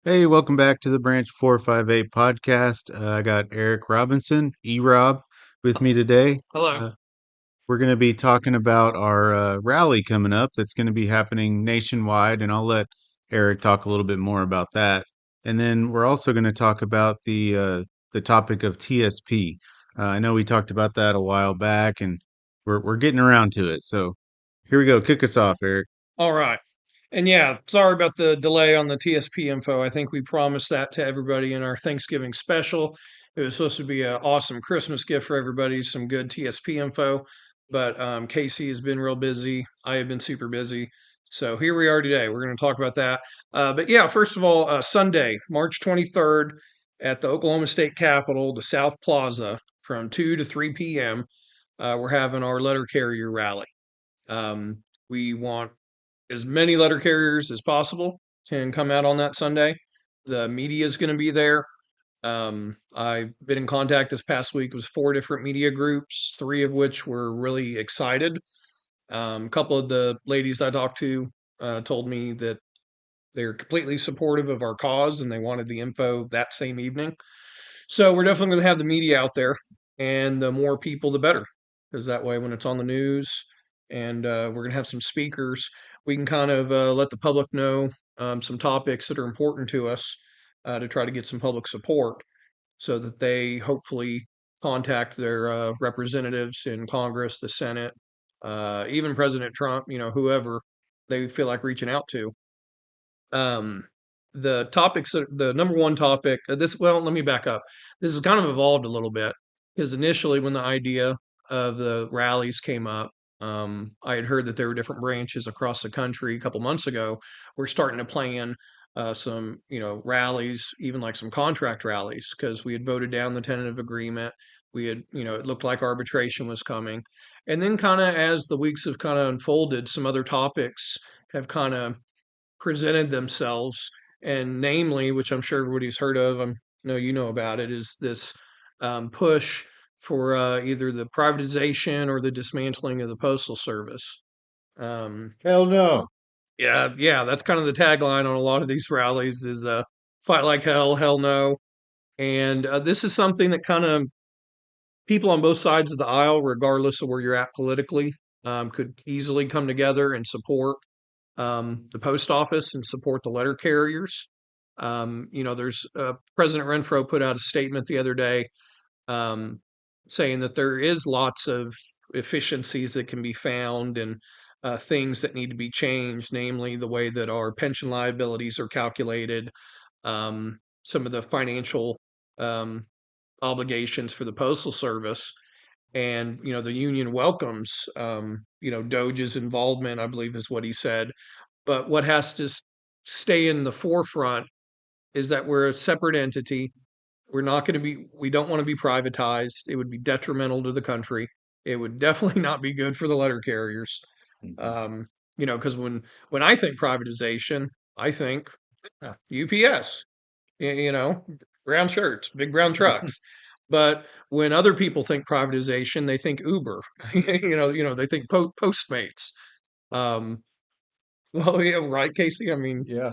Hey, welcome back to the Branch 458 podcast. I got Eric Robinson, E-Rob, with me today. Hello. Uh, we're going to be talking about our rally coming up that's going to be happening nationwide, and I'll let Eric talk a little bit more about that. And then we're also going to talk about the topic of TSP. I know we talked about that a while back, and we're getting around to it. So here we go. Kick us off, Eric. All right. And yeah, sorry about the delay on the TSP info. I think we promised that to everybody in our Thanksgiving special. It was supposed to be an awesome Christmas gift for everybody, some good TSP info. But Casey has been real busy. I have been super busy. So here we are today. We're going to talk about that. But yeah, first of all, Sunday, March 23rd at the Oklahoma State Capitol, the South Plaza, from 2 to 3 p.m., we're having our letter carrier rally. We want as many letter carriers as possible can come out on that Sunday. The media is going to be there. I've been in contact this past week with four different media groups, three of which were really excited. A couple of the ladies I talked to told me that they're completely supportive of our cause and they wanted the info that same evening. So we're definitely going to have the media out there, and the more people, the better, because that way, when it's on the news, and we're going to have some speakers, we can kind of let the public know some topics that are important to us to try to get some public support, so that they hopefully contact their representatives in Congress, the Senate, even President Trump, whoever they feel like reaching out to. Um, the topics, the number one topic, well, let me back up. This has kind of evolved a little bit because initially, when the idea of the rallies came up, I had heard that there were different branches across the country a couple months ago. We're starting to plan some, rallies, even like some contract rallies, because we had voted down the tentative agreement. We had, it looked like arbitration was coming. And then, kind of as the weeks have kind of unfolded, some other topics have kind of presented themselves, and namely, which I'm sure everybody's heard of, I know you know about it, is this push for either the privatization or the dismantling of the postal service. Um, Hell no. yeah, yeah, that's kind of the tagline on a lot of these rallies is "Fight like hell, hell no." And this is something that kind of people on both sides of the aisle, regardless of where you're at politically, could easily come together and support the post office and support the letter carriers. There's President Renfro put out a statement the other day um, saying that there is lots of efficiencies that can be found and things that need to be changed, namely the way that our pension liabilities are calculated, some of the financial um, obligations for the postal service. And the union welcomes Doge's involvement, I believe is what he said, but what has to stay in the forefront is that we're a separate entity. We don't want to be privatized. It would be detrimental to the country. It would definitely not be good for the letter carriers. Mhm. Um, because when I think privatization, I think UPS, brown shirts, big brown trucks. But when other people think privatization, they think Uber. They think Postmates. Um, well, yeah, right, Casey. I mean, Yeah.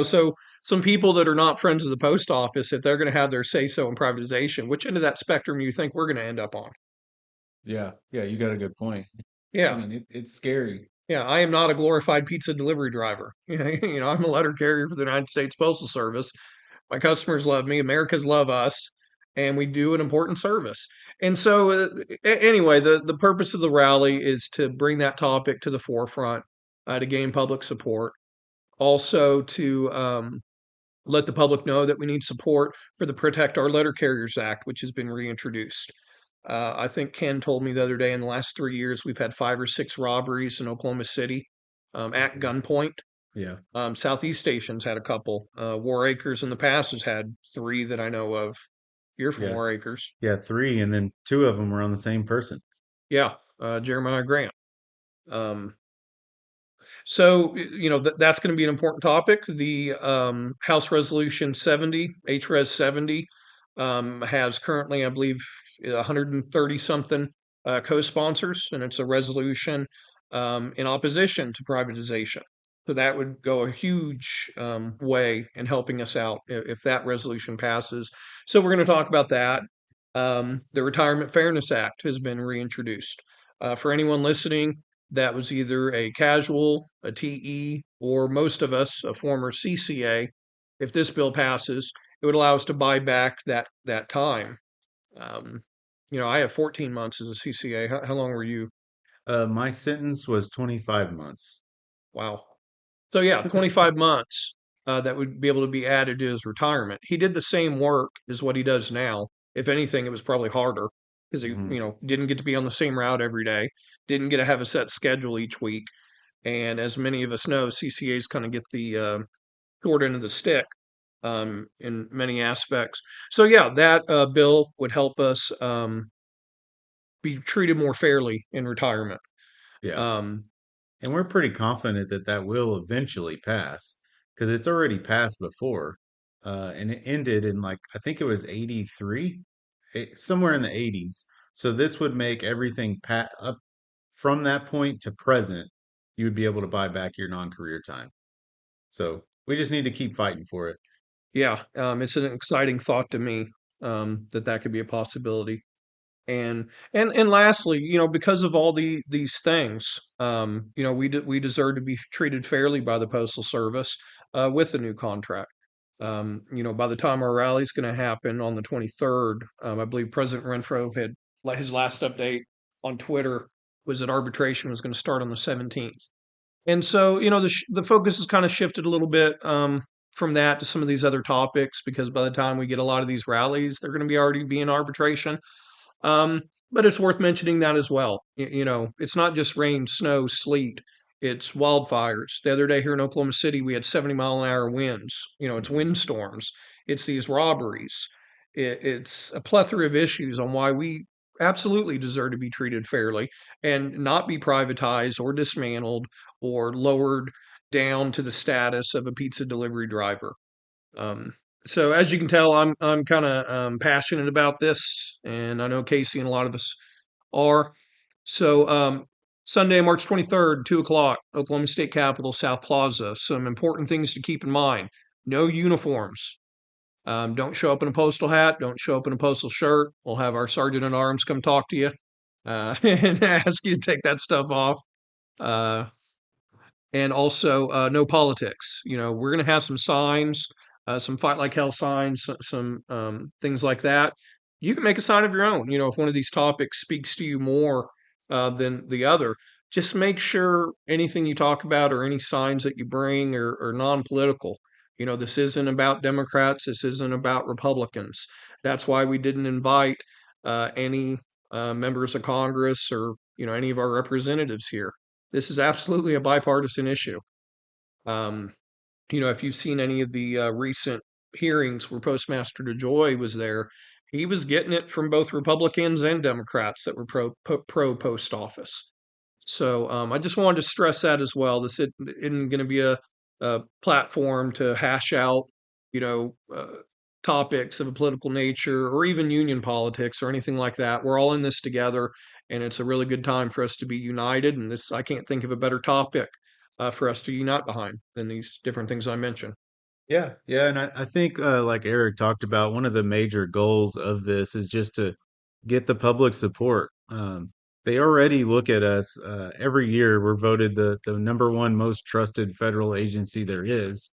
so some people that are not friends of the post office, if they're going to have their say so in privatization, which end of that spectrum you think we're going to end up on? Yeah, yeah, you got a good point. I Yeah, mean, it's scary. yeah. I am not a glorified pizza delivery driver. I'm a letter carrier for the United States Postal Service. My customers love me. Americans love us, and we do an important service. And so, anyway, the purpose of the rally is to bring that topic to the forefront, to gain public support. Also, to let the public know that we need support for the Protect Our Letter Carriers Act, which has been reintroduced. I think Ken told me the other day in the last 3 years, we've had five or six robberies in Oklahoma City at Mhm. gunpoint. Yeah. Southeast Station's had a couple. War Acres in the past has had three that I know of. You're from Yeah. War Acres. Yeah, three, and then two of them were on the same person. Yeah, Jeremiah Grant. Um, So, that's going to be an important topic. The House Resolution 70, HRES 70, has currently, I believe, 130 something co sponsors, and it's a resolution in opposition to privatization. So that would go a huge way in helping us out if that resolution passes. So we're going to talk about that. The Retirement Fairness Act has been reintroduced. For anyone listening that was either a casual, a TE, or most of us, a former CCA, if this bill passes, it would allow us to buy back that time. Um, I have 14 months as a CCA. How long were you? My sentence was 25 months. Wow. So yeah, 25 months that would be able to be added to his retirement. He did the same work as what he does now. If anything, it was probably harder because he, Hmm. didn't get to be on the same route every day, didn't get to have a set schedule each week. And as many of us know, CCAs kind of get the short end of the stick in many aspects. So yeah, that bill would help us be treated more fairly in retirement. Yeah. Um, And we're pretty confident that that will eventually pass because it's already passed before. And it ended in like, I think it was 83, somewhere in the 80s. So this would make everything up from that point to present. You would be able to buy back your non-career time. So we just need to keep fighting for it. yeah, it's an exciting thought to me that could be a possibility. And lastly, because of all these things, we deserve to be treated fairly by the Postal Service with the new contract. By the time our rally is going to happen on the 23rd, I believe President Renfro had his last update on Twitter was that arbitration was going to start on the 17th. And so, the focus has kind of shifted a little bit from that to some of these other topics because by the time we get a lot of these rallies, they're going to be already be in arbitration. Um, but it's worth mentioning that as well. It's not just rain, snow, sleet. It's wildfires. The other day here in Oklahoma City, we had 70-mile-an-hour winds. It's Mhm. windstorms. It's these robberies. It's a plethora of issues on why we absolutely deserve to be treated fairly and not be privatized or dismantled or lowered down to the status of a pizza delivery driver. Um, so as you can tell, I'm kind of passionate about this, and I know Casey and a lot of us are. So Sunday, March 23rd, 2 o'clock, Oklahoma State Capitol, South Plaza. Some important things to keep in mind: no uniforms. Don't show up in a postal hat. Don't show up in a postal shirt. We'll have our sergeant at arms come talk to you and ask you to take that stuff off. Uh, and also no politics. We're going to have some signs, some fight like hell signs, some things like that. You can make a sign of your own. If one of these topics speaks to you more than the other, just make sure anything you talk about or any signs that you bring are non-political. This isn't about Democrats. This isn't about Republicans. That's why we didn't invite any members of Congress or any of our representatives here. This is absolutely a bipartisan issue. Um, if you've seen any of the recent hearings where Postmaster DeJoy was there, he was getting it from both Republicans and Democrats that were pro post office. So I just wanted to stress that as well. This isn't going to be a platform to hash out, you know, uh, topics of a political nature or even union politics or anything like that. We're all in this together, and it's a really good time for us to be united. And this, I can't think of a better topic for us to unite behind than these different things I mentioned. Yeah, yeah, and I think like Eric talked about, one of the major goals of this is just to get the public support. They already look at us every year. We're voted the number one most trusted federal agency there is.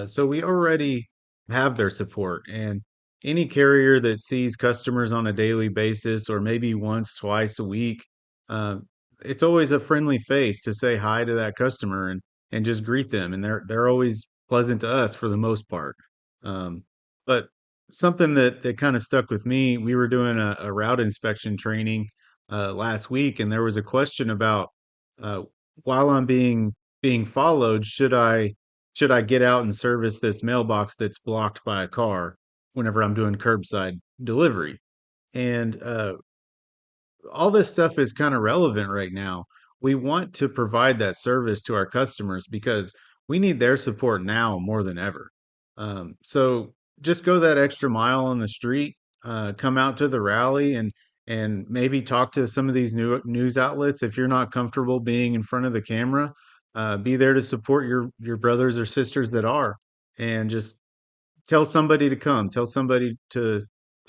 So we already have their support, and any carrier that sees customers on a daily basis or maybe once, twice a week, uh, it's always a friendly face to say hi to that customer and just greet them, and they're always pleasant to us for the most part. Um, but something that kind of stuck with me, we were doing a route inspection training last week, and there was a question about uh, while I'm being followed, should I get out and service this mailbox that's blocked by a car whenever I'm doing curbside delivery? And all this stuff is kind of relevant right now. We want to provide that service to our customers because we need their support now more than ever. So just go that extra mile on the street, come out to the rally, and maybe talk to some of these new news outlets if you're not comfortable being in front of the camera. Be there to support your brothers or sisters that are, and just tell somebody to come. Tell somebody to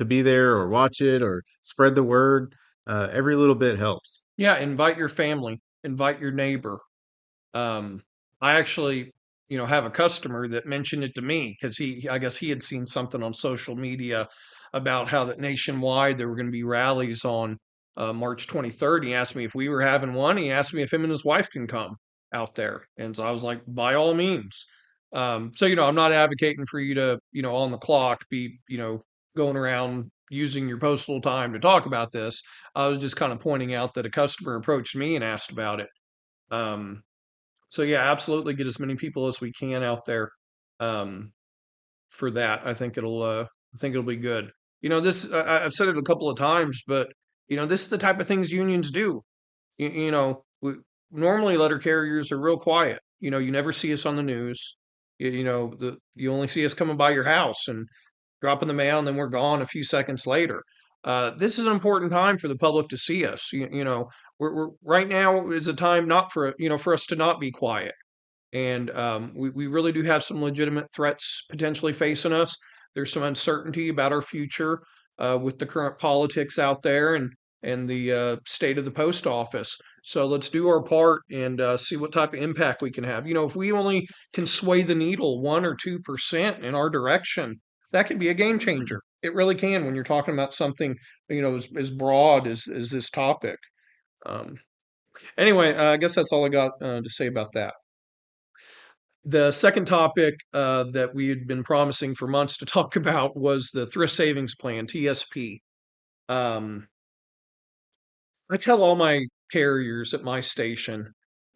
be there or watch it or spread the word. Every little bit helps. Yeah, invite your family, invite your neighbor. Um, I actually, have a customer that mentioned it to me because I guess he had seen something on social media about how that nationwide there were going to be rallies on March 23rd. He asked me if we were having one. He asked me if him and his wife can come out there, and so I was like, by all means. So I'm not advocating for you to, on the clock be, going around using your postal time to talk about this. I was just kind of pointing out that a customer approached me and asked about it. Um, so yeah, absolutely get as many people as we can out there um, for that. I think it'll be good. This I've said it a couple of times, but this is the type of things unions do. Normally letter carriers are real quiet. You never see us on the news. You only see us coming by your house and dropping the mail, and then we're gone a few seconds later. This is an important time for the public to see us. We're right now is a time not for for us to not be quiet, and we really do have some legitimate threats potentially facing us. There's some uncertainty about our future with the current politics out there and the state of the post office. So let's do our part and see what type of impact we can have. If we only can sway the needle 1 or 2% in our direction, that could be a game changer. It really can when you're talking about something as broad as this topic. Um, anyway, I guess that's all I got to say about that. The second topic that we had been promising for months to talk about was the Thrift Savings Plan, TSP. Um, I tell all my carriers at my station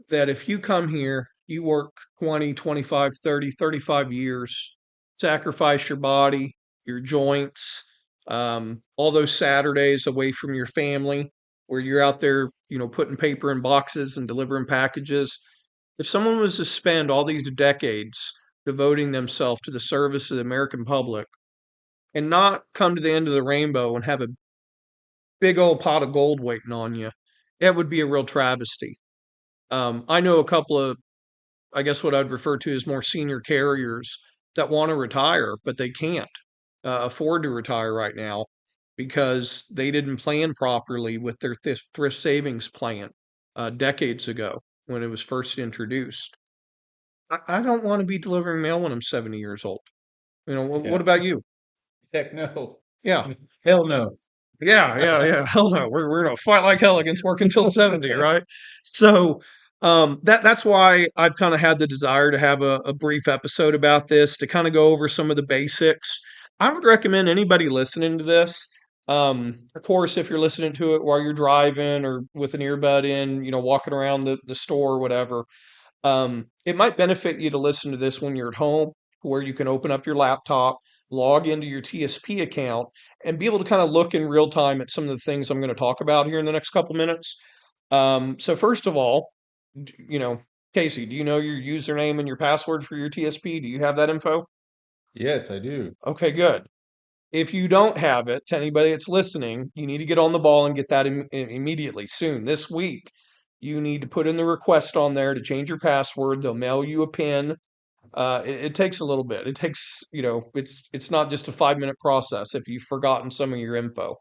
that if you come here, you work 20, 25, 30, 35 years, sacrifice your body, your joints, all those Saturdays away from your family where you're out there, putting paper in boxes and delivering packages. If someone was to spend all these decades devoting themselves to the service of the American public and not come to the end of the rainbow and have a big old pot of gold waiting on you, that would be a real travesty. I know a couple of, I guess, what I'd refer to as more senior carriers that want to retire, but they can't afford to retire right now because they didn't plan properly with their thrift savings plan decades ago when it was first introduced. I don't want to be delivering mail when I'm 70 years old. What Yeah. about you? Heck no. Yeah. Hell no. Yeah, yeah, yeah. Hell no. We're gonna fight like hell against working till 70, right? So that's why I've kind of had the desire to have a brief episode about this to kind of go over some of the basics. I would recommend anybody listening to this. Of course, if you're listening to it while you're driving or with an earbud in, walking around the store or whatever, it might benefit you to listen to this when you're at home, where you can open up your laptop, log into your TSP account, and be able to kind of look in real time at some of the things I'm going to talk about here in the next couple minutes. So first of all, Casey, do you know your username and your password for your TSP? Do you have that info? Yes, I do. Okay, good. If you don't have it, to anybody that's listening, you need to get on the ball and get that immediately, soon, this week. You need to put in the request on there to change your password. They'll mail you a pin. It takes a little bit. It takes, it's not just a 5-minute process if you've forgotten some of your info.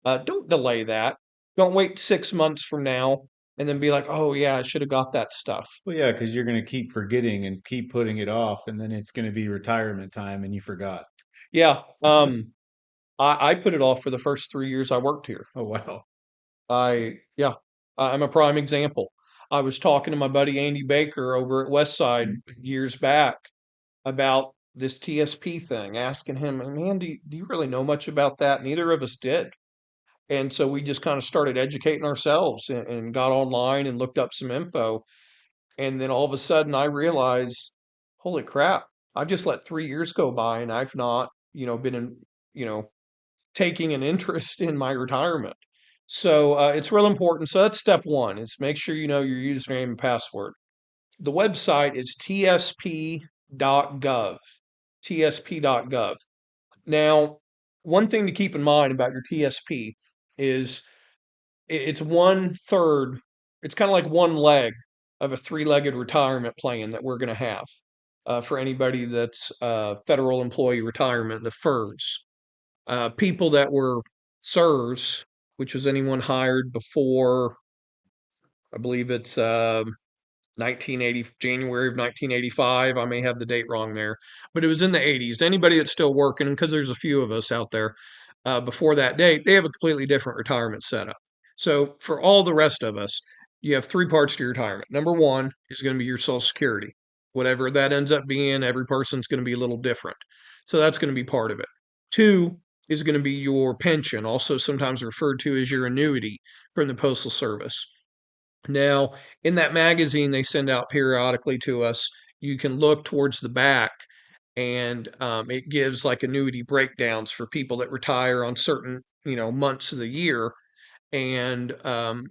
Don't delay that. Don't wait 6 months from now and then be like, oh yeah, I should have got that stuff. Well, yeah, because you're going to keep forgetting and keep putting it off, and then it's going to be retirement time, and you forgot. Yeah. I put it off for the first 3 years I worked here. Oh, wow. Yeah, I'm a prime example. I was talking to my buddy Andy Baker over at Westside years back about this TSP thing, asking him, man, do you really know much about that? Neither of us did. And so we just kind of started educating ourselves and got online and looked up some info. And then all of a sudden I realized, holy crap, I've just let 3 years go by and I've not, been in, you know, taking an interest in my retirement. So it's real important. So that's step one is make sure you know your username and password. The website is tsp.gov. tsp.gov. Now, one thing to keep in mind about your TSP is it's one third, it's kind of like one leg of a three-legged retirement plan that we're going to have for anybody that's federal employee retirement, the FERS. People that were SERS, which was anyone hired before, I believe it's 1980, January of 1985. I may have the date wrong there, but it was in the 80s. Anybody that's still working, because there's a few of us out there before that date, they have a completely different retirement setup. So for all the rest of us, you have three parts to your retirement. Number one is going to be your Social Security. Whatever that ends up being, every person's going to be a little different. So that's going to be part of it. Two is going to be your pension, also sometimes referred to as your annuity from the Postal Service. Now, in that magazine they send out periodically to us, you can look towards the back and it gives like annuity breakdowns for people that retire on certain, months of the year. And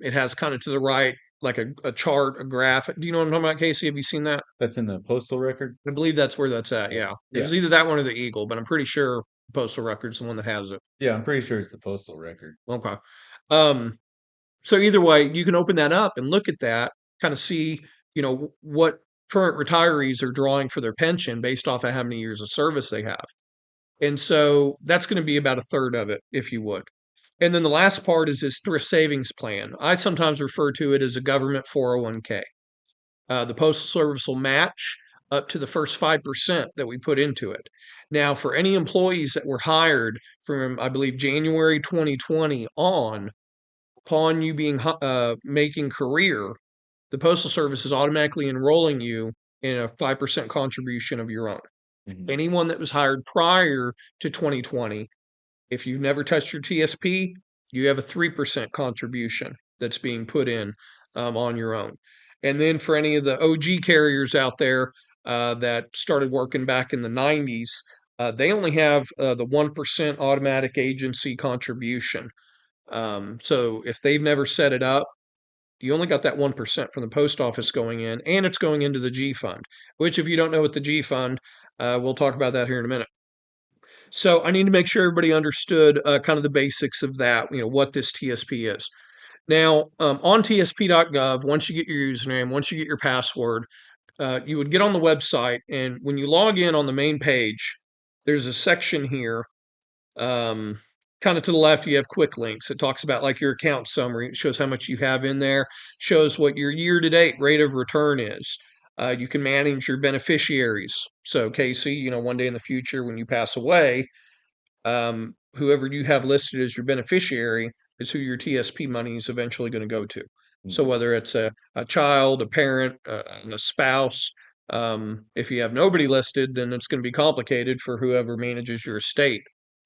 it has kind of to the right, like a chart, a graph. Do you know what I'm talking about, Casey? Have you seen that? That's in the postal record. I believe that's where that's at. Yeah. It Yeah. was either that one or the Eagle, but I'm pretty sure Postal Record's the one that has it. Yeah, I'm pretty sure it's the postal record. Okay. Um, So either way, you can open that up and look at that, kind of see, what current retirees are drawing for their pension based off of how many years of service they have. And so that's going to be about a third of it, if you would. And then the last part is this thrift savings plan. I sometimes refer to it as a government 401k. The Postal Service will match up to the first 5% that we put into it. Now, for any employees that were hired from, I believe, January 2020 on, upon you being making career, the Postal Service is automatically enrolling you in a 5% contribution of your own. Mhm. Anyone that was hired prior to 2020, if you've never touched your TSP, you have a 3% contribution that's being put in on your own. And then for any of the OG carriers out there that started working back in the 90s, they only have the 1% automatic agency contribution. So if they've never set it up, you only got that 1% from the post office going in, and it's going into the G fund, which, if you don't know what the G fund, we'll talk about that here in a minute. So I need to make sure everybody understood kind of the basics of that, what this TSP is. Now, on tsp.gov, once you get your username, once you get your password, you would get on the website, and when you log in on the main page, there's a section here kind of to the left, you have quick links. It talks about like your account summary. It shows how much you have in there, shows what your year to date rate of return is. You can manage your beneficiaries. So, Casey, one day in the future when you pass away, whoever you have listed as your beneficiary is who your TSP money is eventually going to go to. So, Mhm. whether it's a child, a parent, a spouse, if you have nobody listed, then it's going to be complicated for whoever manages your estate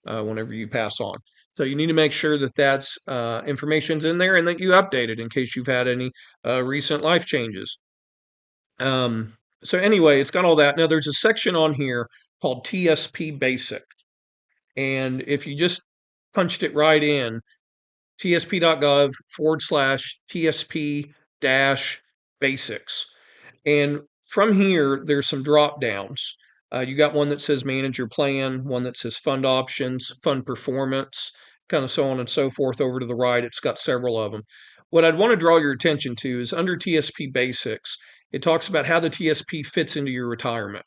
whenever you pass on. So you need to make sure that that's information's in there and that you update it in case you've had any recent life changes. So anyway, it's got all that. Now there's a section on here called TSP Basic, and if you just punched it right in, tsp.gov/TSP dash basics. And from here, there's some drop downs. You got one that says manage your plan, one that says fund options, fund performance, kind of so on and so forth. Over to the right, it's got several of them. What I'd want to draw your attention to is under TSP basics, it talks about how the TSP fits into your retirement.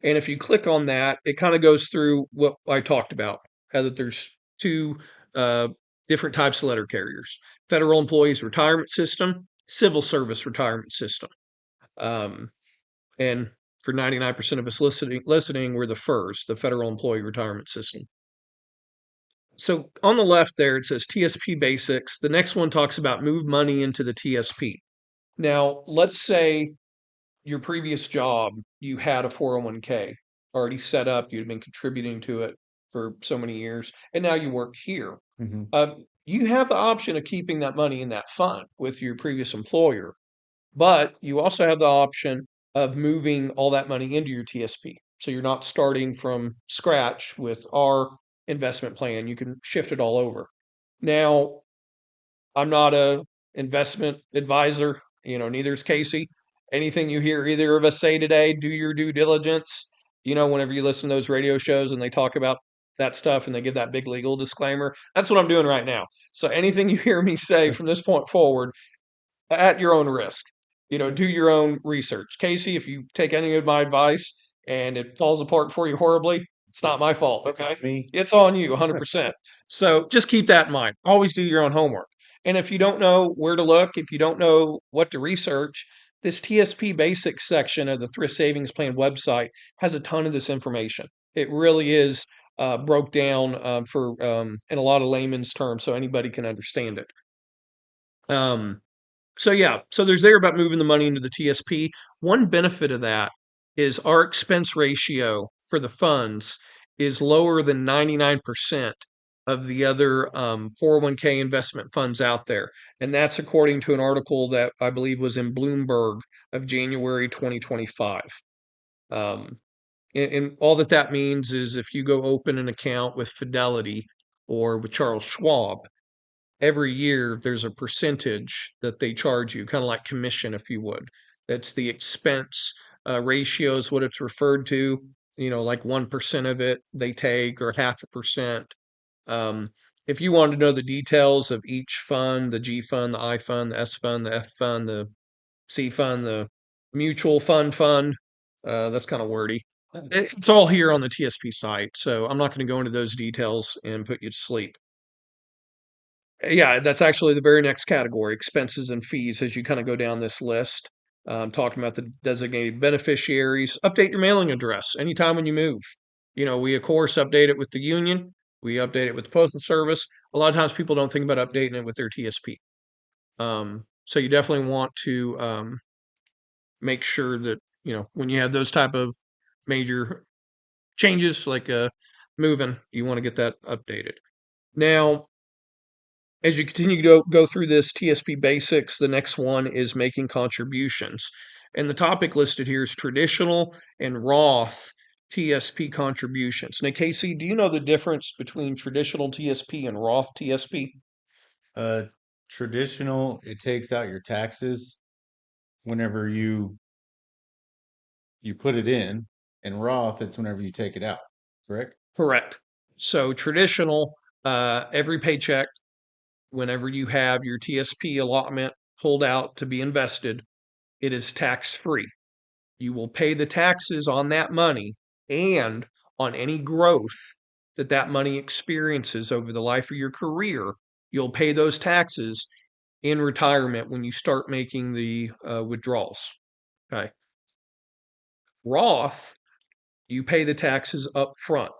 And if you click on that, it kind of goes through what I talked about, how that there's two uh, different types of letter carriers: federal employees retirement system, civil service retirement system. Um, and for 99% of us listening, we're the FERS, the Federal Employee Retirement System. So on the left there, it says TSP Basics. The next one talks about move money into the TSP. Now, let's say your previous job, you had a 401k already set up, you'd been contributing to it for so many years, and now you work here. Mhm. You have the option of keeping that money in that fund with your previous employer. But you also have the option of moving all that money into your TSP. So you're not starting from scratch with our investment plan. You can shift it all over. Now, I'm not a investment advisor, neither is Casey. Anything you hear either of us say today, do your due diligence. Whenever you listen to those radio shows and they talk about that stuff and they give that big legal disclaimer, that's what I'm doing right now. So anything you hear me say from this point forward, at your own risk. Do your own research. Casey, if you take any of my advice and it falls apart for you horribly, it's not It's my fault. it's on Okay. me. It's on you 100%. So just keep that in mind. Always do your own homework. And if you don't know where to look, if you don't know what to research, this TSP basics section of the Thrift Savings Plan website has a ton of this information. It really is broke down for in a lot of layman's terms so anybody can understand it. Um, so yeah, so there's there about moving the money into the TSP. One benefit of that is our expense ratio for the funds is lower than 99% of the other 401k investment funds out there. And that's according to an article that I believe was in Bloomberg of January 2025. Um, and all that that means is if you go open an account with Fidelity or with Charles Schwab, every year there's a percentage that they charge you, kind of like commission, if you would. That's the expense ratio is what it's referred to. Like 1% of it they take or half a percent. Um, if you want to know the details of each fund, the G fund, the I fund, the S fund, the F fund, the C fund, the mutual fund, that's kind of wordy. It's all here on the TSP site, so I'm not going to go into those details and put you to sleep. Yeah, that's actually the very next category, expenses and fees, as you kind of go down this list. Talking about the designated beneficiaries, update your mailing address anytime when you move. We of course update it with the union, we update it with the postal service. A lot of times people don't think about updating it with their TSP. So you definitely want to make sure that when you have those type of major changes like moving, you want to get that updated. Now, as you continue to go through this TSP basics, the next one is making contributions. And the topic listed here is traditional and Roth TSP contributions. Now, Casey, do you know the difference between traditional TSP and Roth TSP? Uh, Traditional, it takes out your taxes whenever you put it in, and Roth, it's whenever you take it out. Correct? Correct. So, traditional, every paycheck, whenever you have your TSP allotment pulled out to be invested, it is tax free. You will pay the taxes on that money and on any growth that that money experiences over the life of your career. You'll pay those taxes in retirement when you start making the withdrawals. Okay. Roth, you pay the taxes up front.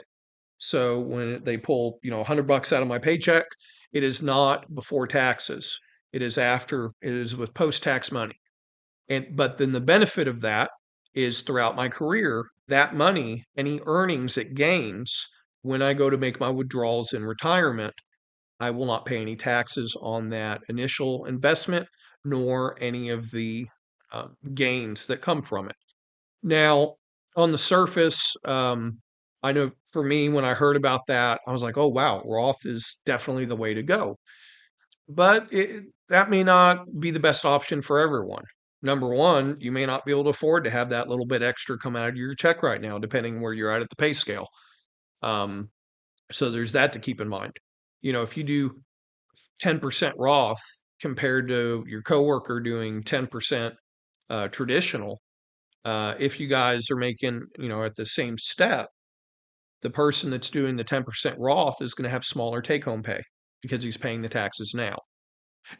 So when they pull, $100 out of my paycheck, it is not before taxes. It is after, it is with post-tax money. But then the benefit of that is throughout my career, that money, any earnings it gains when I go to make my withdrawals in retirement, I will not pay any taxes on that initial investment nor any of the gains that come from it. Now, on the surface, I know for me, when I heard about that, I was like, oh, wow, Roth is definitely the way to go. But that may not be the best option for everyone. Number one, you may not be able to afford to have that little bit extra come out of your check right now, depending where you're at the pay scale. Um, so there's that to keep in mind. If you do 10% Roth compared to your coworker doing 10% traditional, if you guys are making, at the same step, the person that's doing the 10% Roth is going to have smaller take home pay because he's paying the taxes now.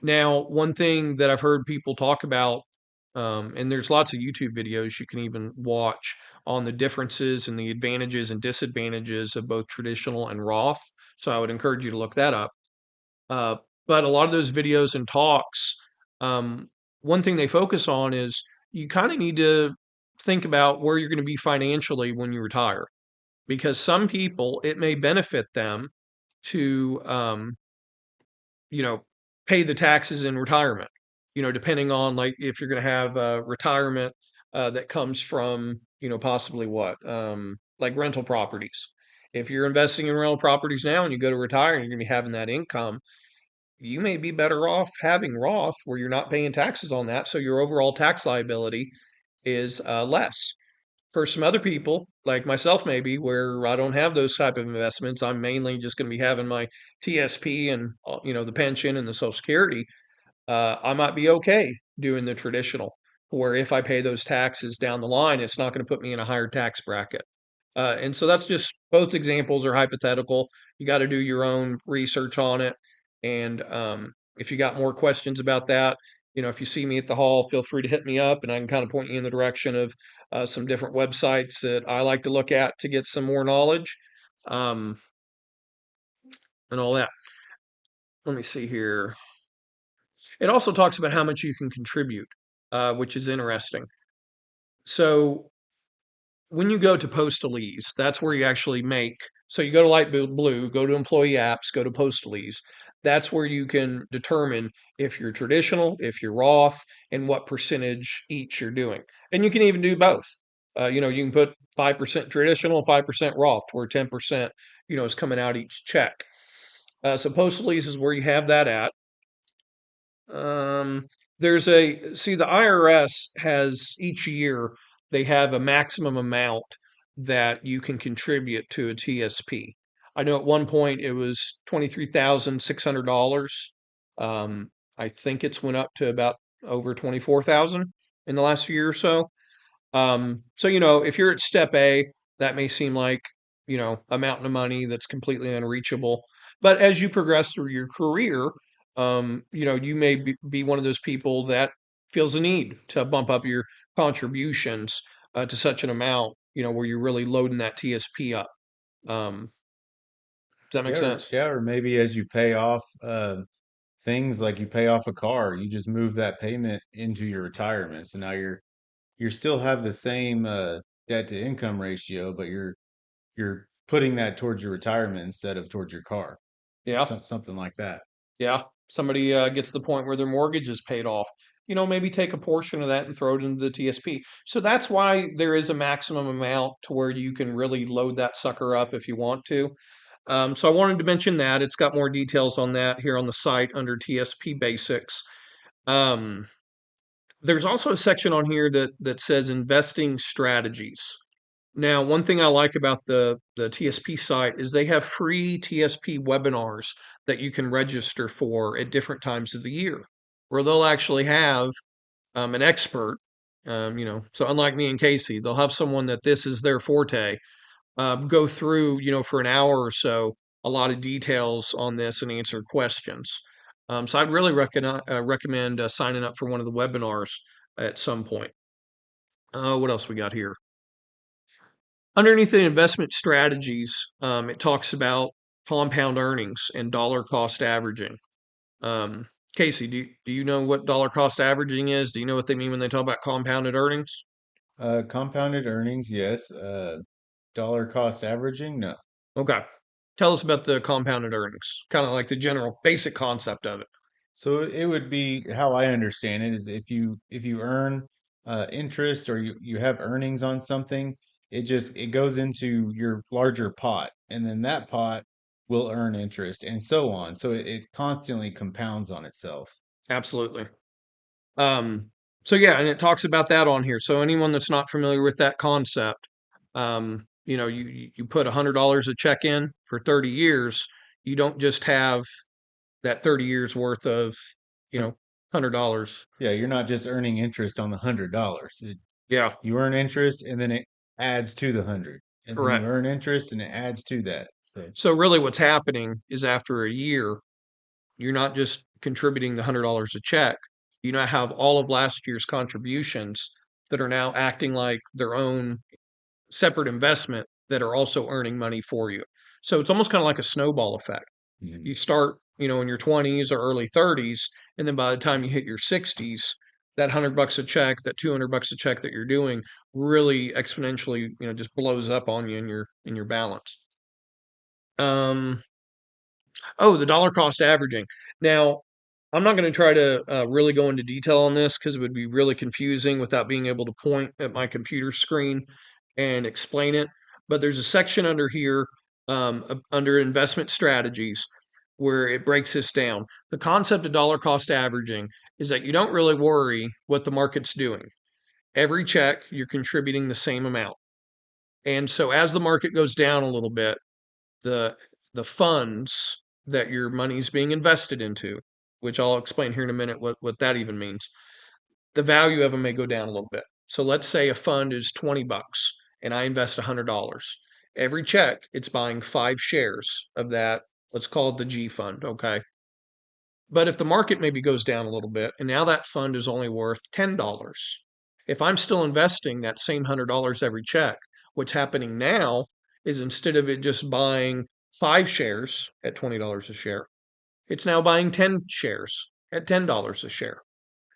Now, one thing that I've heard people talk about, and there's lots of YouTube videos you can even watch on the differences and the advantages and disadvantages of both traditional and Roth. So I would encourage you to look that up. Uh, but a lot of those videos and talks, um, one thing they focus on is you kind of need to think about where you're going to be financially when you retire. Because some people, it may benefit them to you know, pay the taxes in retirement, depending on like if you're going to have retirement that comes from, possibly what, like rental properties. If you're investing in rental properties now and you go to retire and you're going to be having that income, you may be better off having Roth where you're not paying taxes on that. So your overall tax liability is less. For some other people, like myself, maybe where I don't have those type of investments, I'm mainly just going to be having my TSP and the pension and the Social Security. I might be okay doing the traditional. where if I pay those taxes down the line, it's not going to put me in a higher tax bracket. And so that's just both examples are hypothetical. You got to do your own research on it. And if you got more questions about that, if you see me at the hall, feel free to hit me up and I can kind of point you in the direction of some different websites that I like to look at to get some more knowledge um, and all that. Let me see here. It also talks about how much you can contribute, which is interesting. So when you go to Postalese, that's where you actually make. So you go to Light Blue, go to Employee Apps, go to Postalese. That's where you can determine if you're traditional, if you're Roth, and what percentage each you're doing. And you can even do both. You can put 5% traditional, 5% Roth, where 10%, is coming out each check. So Postalese is where you have that at. Um, the IRS has each year they have a maximum amount that you can contribute to a TSP. I know at one point it was $23,600. I think it's went up to about over 24,000 in the last year or so. So if you're at step A, that may seem like, a mountain of money that's completely unreachable. But as you progress through your career, you may be one of those people that feels a need to bump up your contributions to such an amount, where you're really loading that TSP up. Does that make sense? Or maybe as you pay off things like you pay off a car, you just move that payment into your retirement. So now you're still have the same debt to income ratio, but you're putting that towards your retirement instead of towards your car. Yeah. Something like that. Yeah, somebody gets to the point where their mortgage is paid off. Maybe take a portion of that and throw it into the TSP. So that's why there is a maximum amount to where you can really load that sucker up if you want to. So I wanted to mention that. It's got more details on that here on the site under TSP Basics. Um, there's also a section on here that says investing strategies. Now, one thing I like about the TSP site is they have free TSP webinars that you can register for at different times of the year, where they'll actually have an expert. So unlike me and Casey, they'll have someone that this is their forte. Go through, for an hour or so, a lot of details on this and answer questions. So I'd really recommend signing up for one of the webinars at some point. What else we got here? Underneath the investment strategies, it talks about compound earnings and dollar cost averaging. Um, Casey, do you know what dollar cost averaging is? Do you know what they mean when they talk about compounded earnings? Compounded earnings, yes. Dollar cost averaging, no. Okay. Tell us about the compounded earnings, kind of like the general basic concept of it. So it would be how I understand it is if you earn interest or you have earnings on something, it goes into your larger pot, and then that pot will earn interest and so on. So it constantly compounds on itself. Absolutely. Um, so yeah, and it talks about that on here. So anyone that's not familiar with that concept, you put $100 a check in for 30 years. You don't just have that 30 years worth of, $100. Yeah, you're not just earning interest on the $100. Yeah, You earn interest and then it adds to the 100, and then you correct. earn interest and it adds to that. So So really what's happening is after a year, you're not just contributing the $100 a check. You now have all of last year's contributions that are now acting like their own separate investment that are also earning money for you. So it's almost kind of like a snowball effect. mhm. You start, in your 20s or early 30s, and then by the time you hit your 60s, that $100 a check, that $200 a check that you're doing really exponentially, just blows up on you in your balance. Um, Oh, the dollar cost averaging. Now, I'm not going to try to really go into detail on this because it would be really confusing without being able to point at my computer screen and explain it. But there's a section under here, under investment strategies, where it breaks this down. The concept of dollar cost averaging is that you don't really worry what the market's doing. Every check, you're contributing the same amount. And so as the market goes down a little bit, the the funds that your money's being invested into, which I'll explain here in a minute what that even means. the value of them may go down a little bit. So let's say a fund is 20 bucks and I invest $100. Every check, it's buying 5 shares of that. Let's call it the G fund. Okay. But if the market maybe goes down a little bit and now that fund is only worth $10, if I'm still investing that same $100 every check, what's happening now is instead of it just buying 5 shares at $20 a share, it's now buying 10 shares at $10 a share.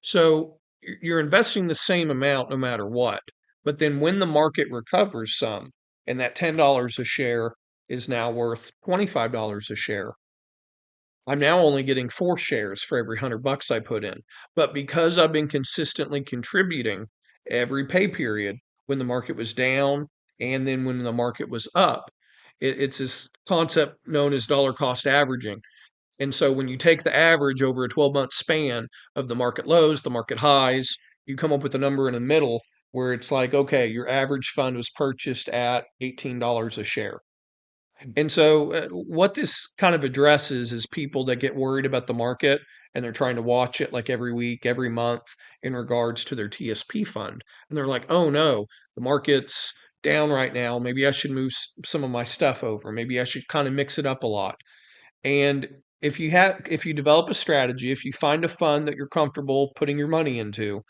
So you're investing the same amount no matter what. But then when the market recovers some and that $10 a share is now worth $25 a share, I'm now only getting 4 shares for every 100 bucks I put in. But because I've been consistently contributing every pay period when the market was down and then when the market was up, it's this concept known as dollar cost averaging. And so when you take the average over a 12-month span of the market lows, the market highs, you come up with a number in the middle where it's like, okay, your average fund was purchased at $18 a share. And so, what this kind of addresses is people that get worried about the market and they're trying to watch it like every week, every month in regards to their TSP fund. And they're like, oh no, the market's down right now. Maybe I should move some of my stuff over. Maybe I should kind of mix it up a lot. And if you develop a strategy, if you find a fund that you're comfortable putting your money into,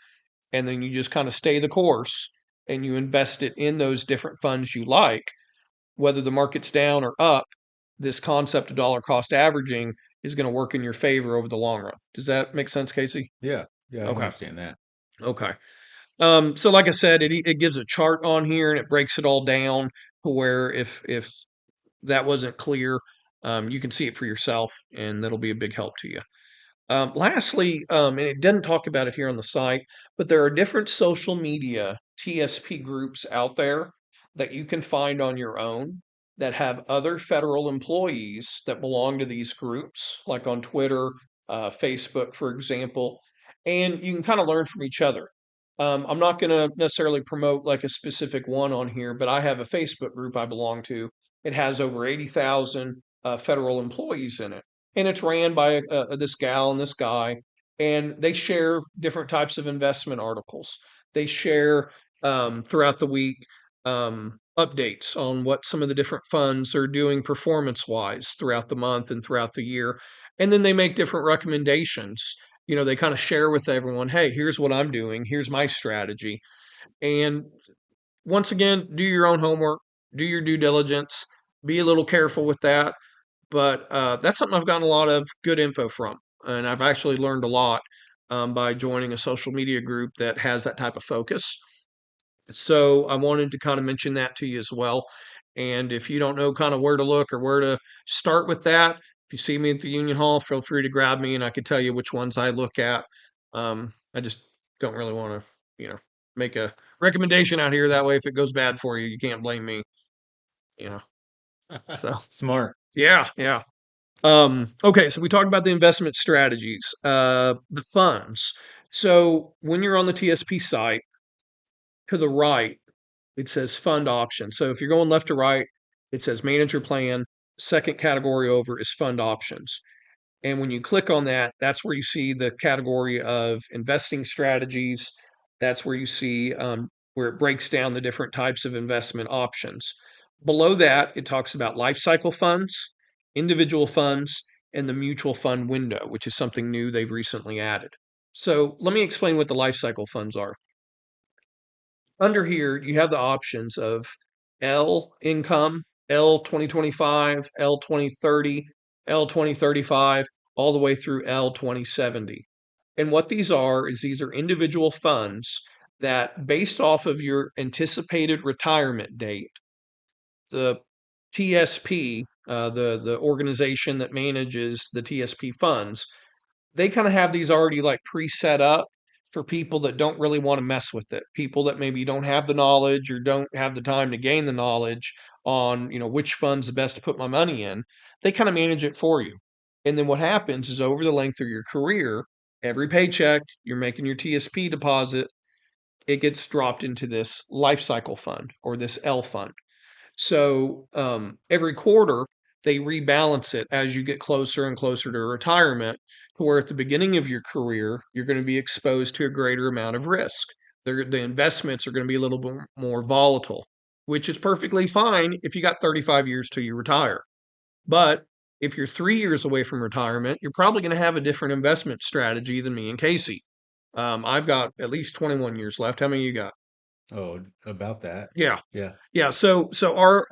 and then you just kind of stay the course and you invest it in those different funds you like, whether the market's down or up, this concept of dollar cost averaging is going to work in your favor over the long run. Does that make sense, Casey? Yeah, yeah, I Okay. understand that. Okay. So like I said, it gives a chart on here and it breaks it all down to where if that wasn't clear, you can see it for yourself, and that'll be a big help to you. Lastly, and it doesn't talk about it here on the site, but there are different social media TSP groups out there that you can find on your own that have other federal employees that belong to these groups, like on Twitter, Facebook, for example, and you can kind of learn from each other. I'm not going to necessarily promote like a specific one on here, but I have a Facebook group I belong to. It has over 80,000 federal employees in it, and it's ran by this gal and this guy, and they share different types of investment articles. They share throughout the week updates on what some of the different funds are doing performance wise throughout the month and throughout the year, and then they make different recommendations. They kind of share with everyone, hey, here's what I'm doing, here's my strategy. And once again, do your own homework, do your due diligence, be a little careful with that, but that's something I've gotten a lot of good info from, and I've actually learned a lot by joining a social media group that has that type of focus. So I wanted to kind of mention that to you as well. And if you don't know kind of where to look or where to start with that, if you see me at the Union Hall, feel free to grab me, and I can tell you which ones I look at. I just don't really want to, make a recommendation out here. That way, if it goes bad for you, you can't blame me. You know. So Smart. yeah, yeah. Okay, so we talked about the investment strategies, the funds. So when you're on the TSP site, to the right, it says fund options. So if you're going left to right, it says manager plan. Second category over is fund options. And when you click on that, that's where you see the category of investing strategies. That's where you see where it breaks down the different types of investment options. Below that, it talks about life cycle funds, individual funds, and the mutual fund window, which is something new they've recently added. So let me explain what the life cycle funds are. Under here, you have the options of L income, L 2025, L 2030, L 2035, all the way through L 2070. And what these are is these are individual funds that, based off of your anticipated retirement date, the TSP, the organization that manages the TSP funds, they kind of have these already like pre-set up for people that don't really want to mess with it. People that maybe don't have the knowledge or don't have the time to gain the knowledge on, which fund's the best to put my money in. They kind of manage it for you. And then what happens is over the length of your career, every paycheck, you're making your TSP deposit, it gets dropped into this life cycle fund or this L fund. So every quarter, they rebalance it as you get closer and closer to retirement, to where at the beginning of your career, you're going to be exposed to a greater amount of risk. The investments are going to be a little bit more volatile, which is perfectly fine if you got 35 years till you retire. But if you're 3 years away from retirement, you're probably going to have a different investment strategy than me and Casey. I've got at least 21 years left. How many you got? Oh, about that. Yeah. Yeah. Yeah, so our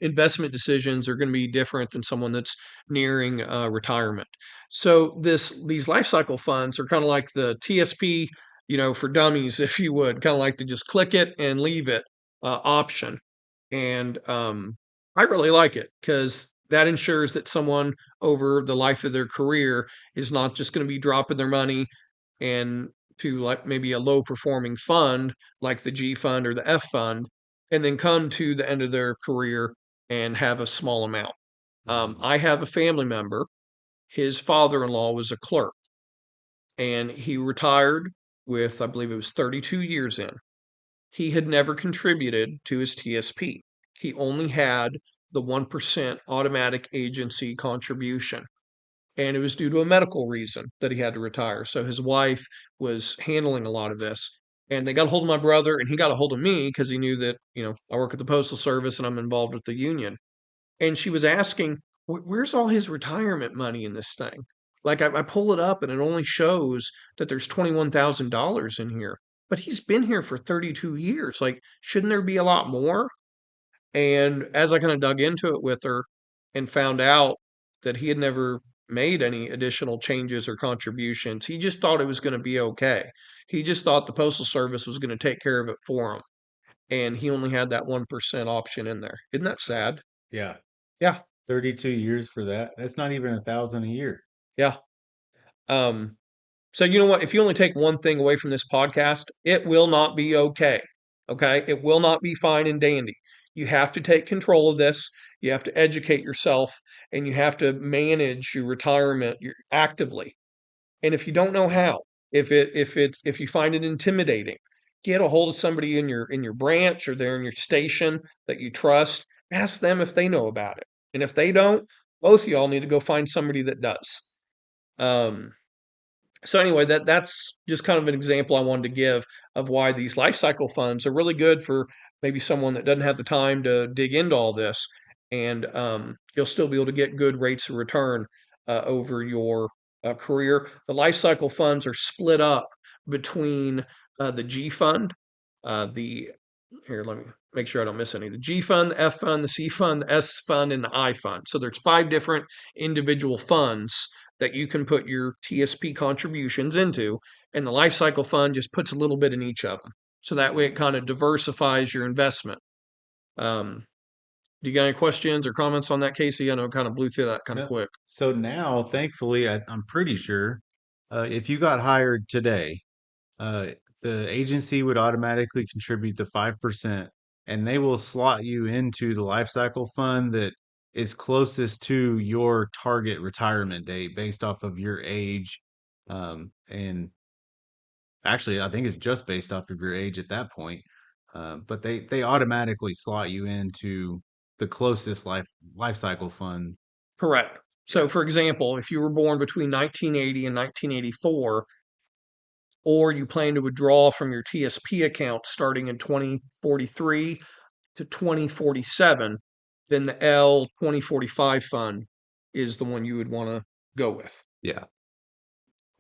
investment decisions are going to be different than someone that's nearing retirement. So these life cycle funds are kind of like the TSP, for dummies, if you would, kind of like to just click it and leave it option. And I really like it because that ensures that someone over the life of their career is not just going to be dropping their money and to like maybe a low performing fund like the G fund or the F fund, and then come to the end of their career and have a small amount. Mhm. I have a family member. His father in law was a clerk, and he retired with, I believe it was 32 years in. He had never contributed to his TSP. He only had the 1% automatic agency contribution, and it was due to a medical reason that he had to retire. So his wife was handling a lot of this. And they got a hold of my brother, and he got a hold of me because he knew that, I work at the Postal Service and I'm involved with the union. And she was asking, Where's all his retirement money in this thing?" Like, I pull it up and it only shows that there's $21,000 in here. But he's been here for 32 years. Like, shouldn't there be a lot more? And as I kind of dug into it with her and found out that he had never made any additional changes or contributions, he just thought it was going to be okay. He just thought the Postal Service was going to take care of it for him. And he only had that 1% option in there. Isn't that sad? Yeah. Yeah. 32 years for that. That's not even 1,000 a year. Yeah. Um, So you know what? If you only take one thing away from this podcast, it will not be okay. Okay? It will not be fine and dandy. You have to take control of this. You have to educate yourself and you have to manage your retirement actively. And if you don't know how, if you find it intimidating, get a hold of somebody in your branch or there in your station that you trust. Ask them if they know about it. And if they don't, both of y'all need to go find somebody that does. Um, so anyway, that's just kind of an example I wanted to give of why these life cycle funds are really good for maybe someone that doesn't have the time to dig into all this, and you'll still be able to get good rates of return over your career. The life cycle funds are split up between the G fund, the here, let me make sure I don't miss any. The G fund, the F fund, the C fund, the S fund, and the I fund. So there's 5 different individual funds that you can put your TSP contributions into, and the life cycle fund just puts a little bit in each of them. So that way it kind of diversifies your investment. Um, do you got any questions or comments on that, Casey? I know I kind of blew through that kind of No. quick. So now, thankfully, I'm pretty sure if you got hired today, uh, the agency would automatically contribute the 5%, and they will slot you into the life cycle fund that is closest to your target retirement date based off of your age. And actually, I think it's just based off of your age at that point. But they automatically slot you into the closest life cycle fund. Correct. Yeah. So, for example, if you were born between 1980 and 1984, or you plan to withdraw from your TSP account starting in 2043 to 2047, then the L 2045 fund is the one you would want to go with. Yeah.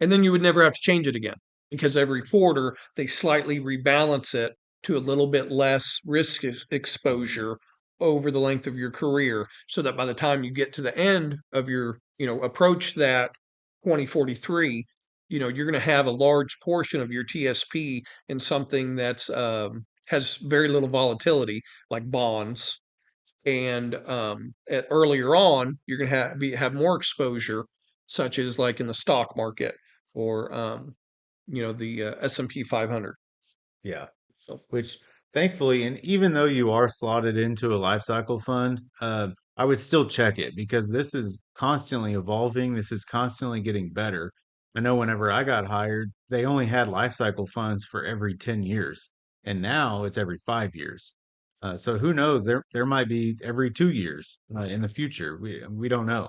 And then you would never have to change it again because every quarter they slightly rebalance it to a little bit less risk exposure over the length of your career so that by the time you get to the end of your, approach that 2043, you're going to have a large portion of your TSP in something that's has very little volatility like bonds, and earlier on you're going to have more exposure such as like in the stock market or the S&P 500. Yeah. So Which thankfully, and even though you are slotted into a life cycle fund, I would still check it because this is constantly evolving. This is constantly getting better. I know whenever I got hired, they only had life cycle funds for every 10 years, and now it's every 5 years. So who knows? There might be every 2 years in the future. We don't know.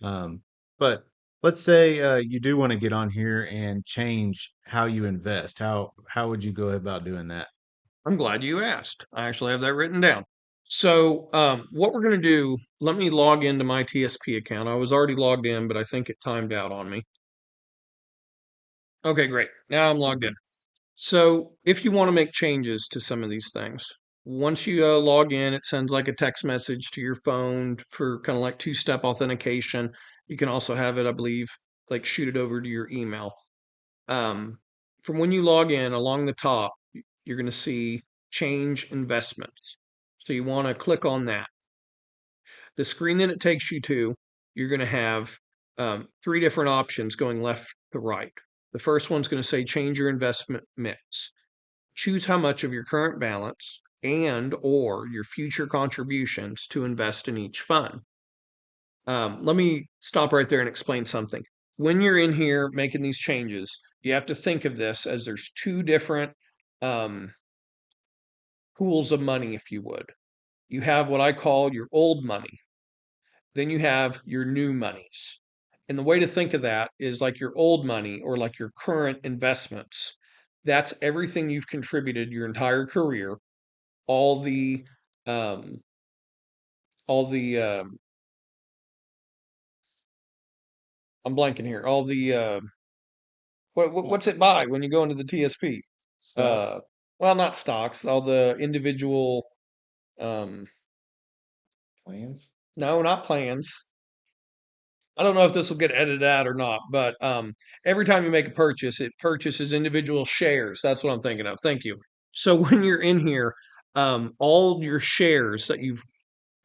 Um, but let's say you do want to get on here and change how you invest. How would you go about doing that? I'm glad you asked. I actually have that written down. So, what we're going to do, let me log into my TSP account. I was already logged in, but I think it timed out on me. Okay, great. Now I'm logged in. So, if you want to make changes to some of these things, once you log in, it sends like a text message to your phone for kind of like two-step authentication. You can also have it, I believe, like shoot it over to your email. Um, from when you log in, along the top, you're going to see change investments. So you want to click on that. The screen that it takes you to, you're going to have three different options going left to right. The first one's going to say change your investment mix. Choose how much of your current balance and or your future contributions to invest in each fund. Let me stop right there and explain something. When you're in here making these changes, you have to think of this as there's two different um, pools of money, if you would. You have what I call your old money, then you have your new monies. And the way to think of that is like your old money or like your current investments. That's everything you've contributed your entire career, all the um, all the I'm blanking here, all the what's it by when you go into the TSP? Stocks, Uh, well, not stocks, all the individual, um, plans. no, not plans. I don't know if this will get edited out or not, but every time you make a purchase, it purchases individual shares. That's what I'm thinking of. Thank you. So when you're in here, all your shares that you've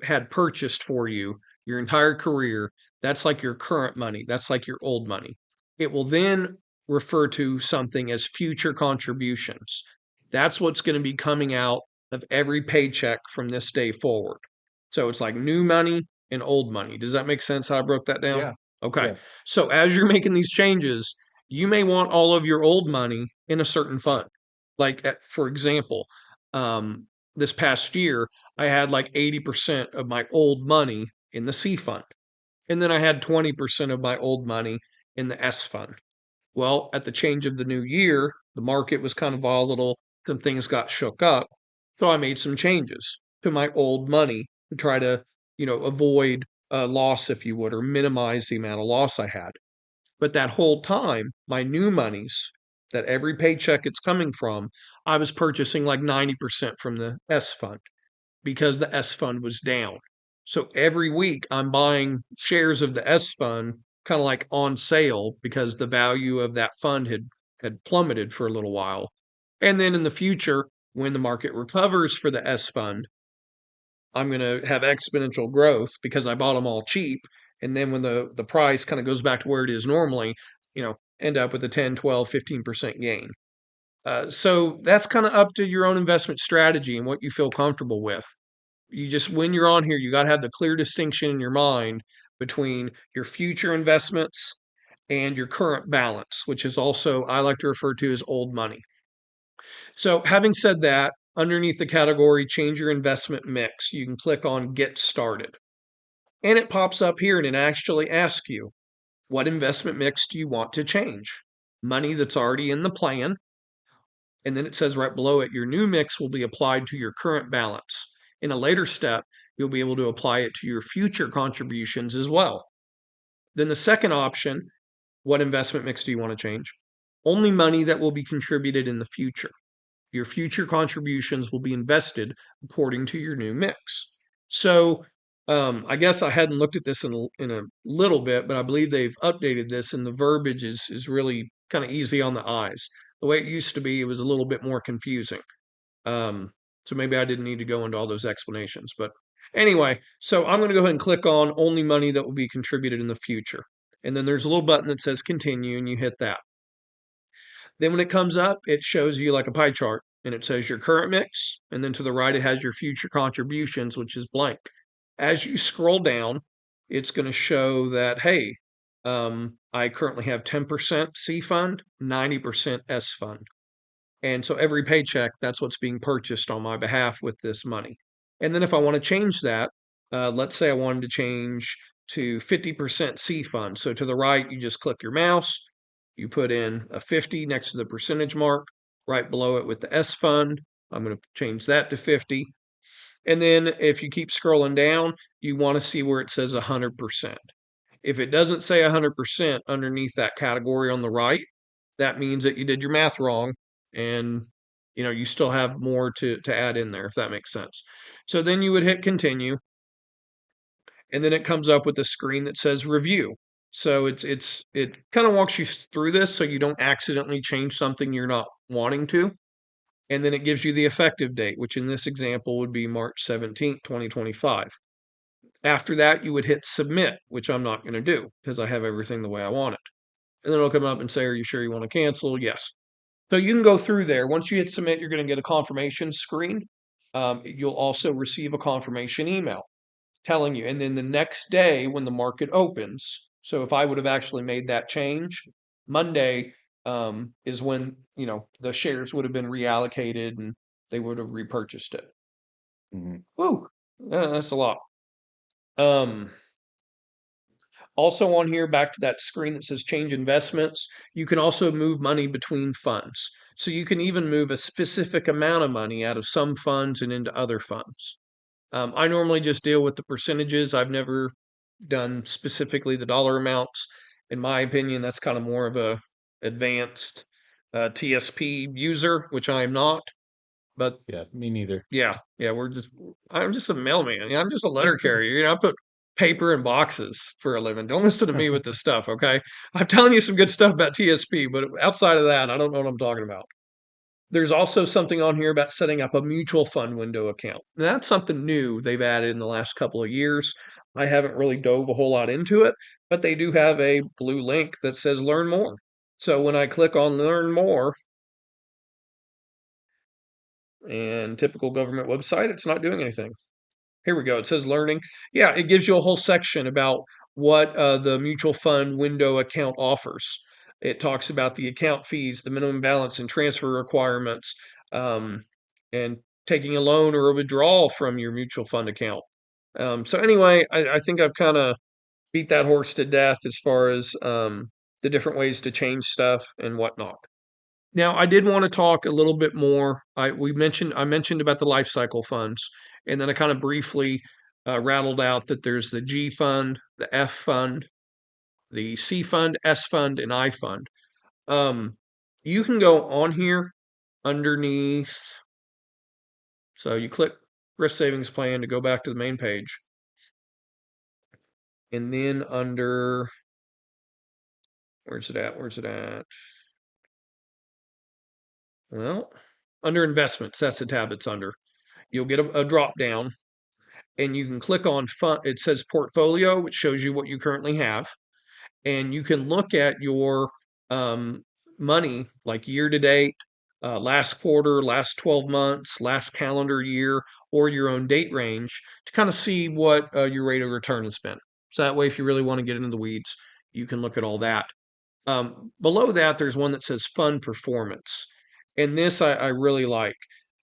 had purchased for you your entire career, that's like your current money. That's like your old money. It will then refer to something as future contributions. That's what's going to be coming out of every paycheck from this day forward. So it's like new money and old money. Does that make sense how I broke that down? Yeah, Okay. yeah. So as you're making these changes, you may want all of your old money in a certain fund. Like, for example, this past year, I had like 80% of my old money in the C fund. And then I had 20% of my old money in the S fund. Well, at the change of the new year, the market was kind of volatile. Some things got shook up. So I made some changes to my old money to try to, avoid a loss, if you would, or minimize the amount of loss I had. But that whole time, my new monies that every paycheck it's coming from, I was purchasing like 90% from the S fund because the S fund was down. So every week I'm buying shares of the S fund kind of like on sale because the value of that fund had plummeted for a little while. And then in the future, when the market recovers for the S fund, I'm going to have exponential growth because I bought them all cheap. And then when the price kind of goes back to where it is normally, end up with a 10, 12, 15% gain. So that's kind of up to your own investment strategy and what you feel comfortable with. When you're on here, you got to have the clear distinction in your mind between your future investments and your current balance, which is also I like to refer to as old money. So, having said that, underneath the category change your investment mix, you can click on get started. And it pops up here and it actually asks you, what investment mix do you want to change? Money that's already in the plan. And then it says right below it, your new mix will be applied to your current balance. In a later step, you'll be able to apply it to your future contributions as well. Then the second option, what investment mix do you want to change? Only money that will be contributed in the future. Your future contributions will be invested according to your new mix. So I guess I hadn't looked at this in a little bit, but I believe they've updated this, and the verbiage is really kind of easy on the eyes. The way it used to be, it was a little bit more confusing. Um, so maybe I didn't need to go into all those explanations. But anyway, so I'm going to go ahead and click on only money that will be contributed in the future. And then there's a little button that says continue, and you hit that. Then when it comes up, it shows you like a pie chart and it says your current mix. And then to the right, it has your future contributions, which is blank. As you scroll down, it's going to show that, hey, I currently have 10% C fund, 90% S fund. And so every paycheck, that's what's being purchased on my behalf with this money. And then if I want to change that, let's say I wanted to change to 50% C fund. So to the right, you just click your mouse, you put in a 50 next to the percentage mark, right below it with the S fund. I'm going to change that to 50. And then if you keep scrolling down, you want to see where it says 100%. If it doesn't say 100% underneath that category on the right, that means that you did your math wrong and you still have more to add in there if that makes sense. So then you would hit continue and then it comes up with a screen that says review. So it kind of walks you through this so you don't accidentally change something you're not wanting to. And then it gives you the effective date, which in this example would be March 17th, 2025. After that, you would hit submit, which I'm not going to do because I have everything the way I want it. And then it'll come up and say, are you sure you want to cancel? Yes. So you can go through there. Once you hit submit, you're going to get a confirmation screen. You'll also receive a confirmation email telling you. And then the next day when the market opens, so if I would have actually made that change, Monday is when, the shares would have been reallocated and they would have repurchased it. Hmm. Woo, that's a lot. Um, Also on here, back to that screen that says change investments, you can also move money between funds. So you can even move a specific amount of money out of some funds and into other funds. I normally just deal with the percentages. I've never done specifically the dollar amounts. In my opinion, that's kind of more of a advanced TSP user, which I am not. But Yeah, me neither. yeah, yeah, I'm just a mailman. Yeah, I'm just a letter carrier. I put paper in boxes for a living. Don't listen to me with this stuff, okay? I'm telling you some good stuff about TSP, but outside of that, I don't know what I'm talking about. There's also something on here about setting up a mutual fund window account. And that's something new they've added in the last couple of years. I haven't really dove a whole lot into it, but they do have a blue link that says learn more. So when I click on learn more, and typical government website, it's not doing anything. Here we go. It says learning. Yeah, it gives you a whole section about what the mutual fund window account offers. It talks about the account fees, the minimum balance and transfer requirements, and taking a loan or a withdrawal from your mutual fund account. So anyway, I think I've kind of beat that horse to death as far as the different ways to change stuff and whatnot. Now, I did want to talk a little bit more. I mentioned about the life cycle funds, and then I kind of briefly rattled out that there's the G fund, the F fund, the C fund, S fund, and I fund. Um, you can go on here underneath. So you click risk savings plan to go back to the main page, and then under where's it at? Where's it at? Well, under investments, that's the tab it's under. You'll get a drop down and you can click on fund. It says portfolio, which shows you what you currently have, and you can look at your um, money like year to date, last quarter, last 12 months, last calendar year, or your own date range to kind of see what your rate of return has been. So that way, if you really want to get into the weeds, you can look at all that. Below that, there's one that says fund performance. And this I really like.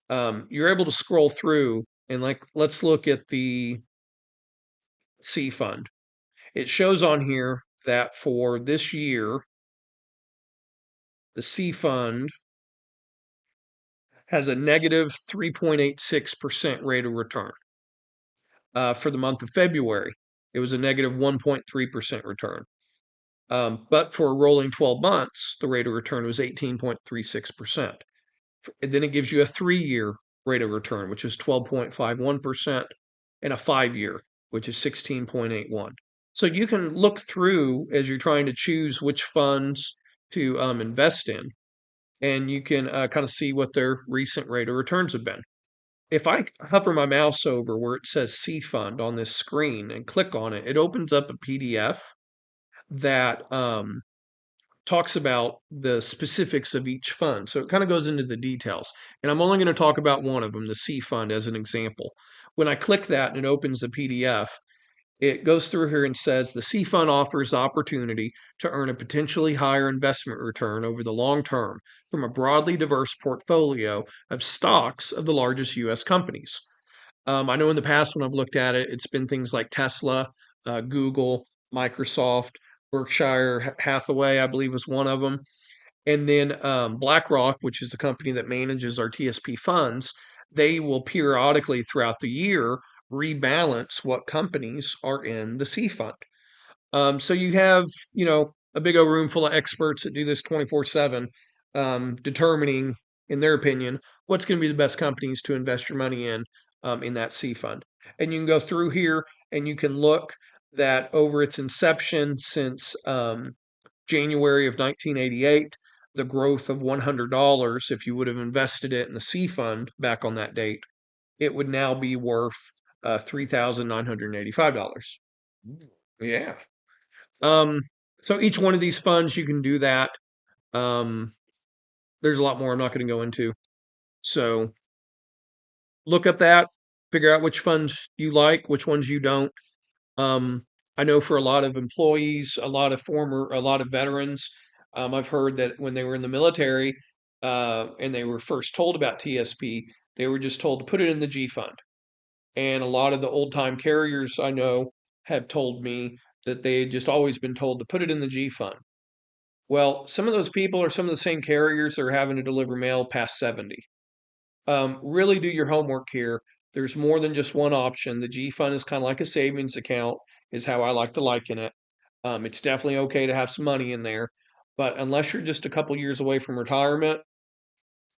You're able to scroll through and like, let's look at the C fund. It shows on here that for this year, the C fund has a negative 3.86% rate of return. For the month of February, it was a negative 1.3% return. But for a rolling 12 months, the rate of return was 18.36%. And then it gives you a 3-year rate of return, which is 12.51%, and a 5-year, which is 16.81. So you can look through as you're trying to choose which funds to invest in, and you can kind of see what their recent rate of returns have been. If I hover my mouse over where it says C Fund on this screen and click on it, it opens up a PDF that talks about the specifics of each fund. So it kind of goes into the details. And I'm only going to talk about one of them, the C fund, as an example. When I click that and it opens the PDF, it goes through here and says the C fund offers the opportunity to earn a potentially higher investment return over the long term from a broadly diverse portfolio of stocks of the largest U.S. companies. I know in the past when I've looked at it, it's been things like Tesla, Google, Microsoft, Berkshire Hathaway, I believe was one of them. And then BlackRock, which is the company that manages our TSP funds, they will periodically throughout the year rebalance what companies are in the C fund. So you have, a big old room full of experts that do this 24/7, determining, in their opinion, what's going to be the best companies to invest your money in that C fund. And you can go through here and you can look that over its inception since January of 1988, the growth of $100, if you would have invested it in the C fund back on that date, it would now be worth $3,985. Yeah. Um, so each one of these funds, you can do that. Um, there's a lot more I'm not going to go into. So look up that, figure out which funds you like, which ones you don't. Um, I know for a lot of employees, a lot of veterans, I've heard that when they were in the military and they were first told about TSP, they were just told to put it in the G fund. And a lot of the old time carriers I know have told me that they had just always been told to put it in the G fund. Well, some of those people are some of the same carriers that are having to deliver mail past 70. Really do your homework here. There's more than just one option. The G fund is kind of like a savings account, is how I like to liken it. It's definitely okay to have some money in there, but unless you're just a couple years away from retirement,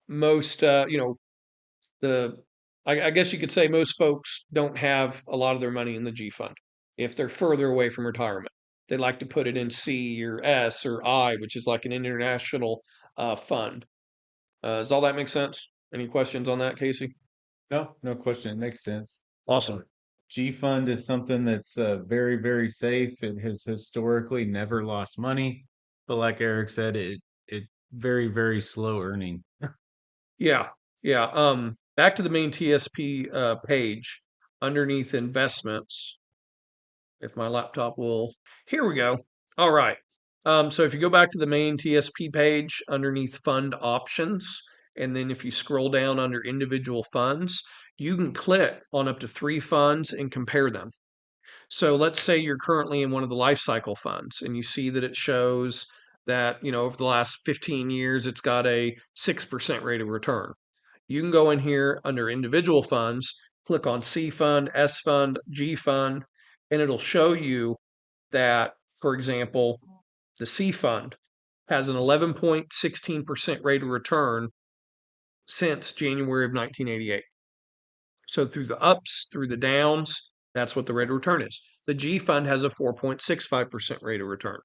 most, the I guess you could say most folks don't have a lot of their money in the G fund if they're further away from retirement. They like to put it in C or S or I, which is like an international fund. Does all that make sense? Any questions on that, Casey? No, no question. It makes sense. Awesome. G fund is something that's very, very safe. It has historically never lost money, but like Eric said, it very, very slow earning. Yeah, yeah. Back to the main TSP page underneath investments. If my laptop will, here we go. All right. So if you go back to the main TSP page underneath fund options, and then if you scroll down under individual funds, you can click on up to three funds and compare them. So let's say you're currently in one of the life cycle funds and you see that it shows that, over the last 15 years, it's got a 6% rate of return. You can go in here under individual funds, click on C fund, S fund, G fund, and it'll show you that, for example, the C fund has an 11.16% rate of return since January of 1988. So through the ups, through the downs, that's what the rate of return is. The G fund has a 4.65% rate of return.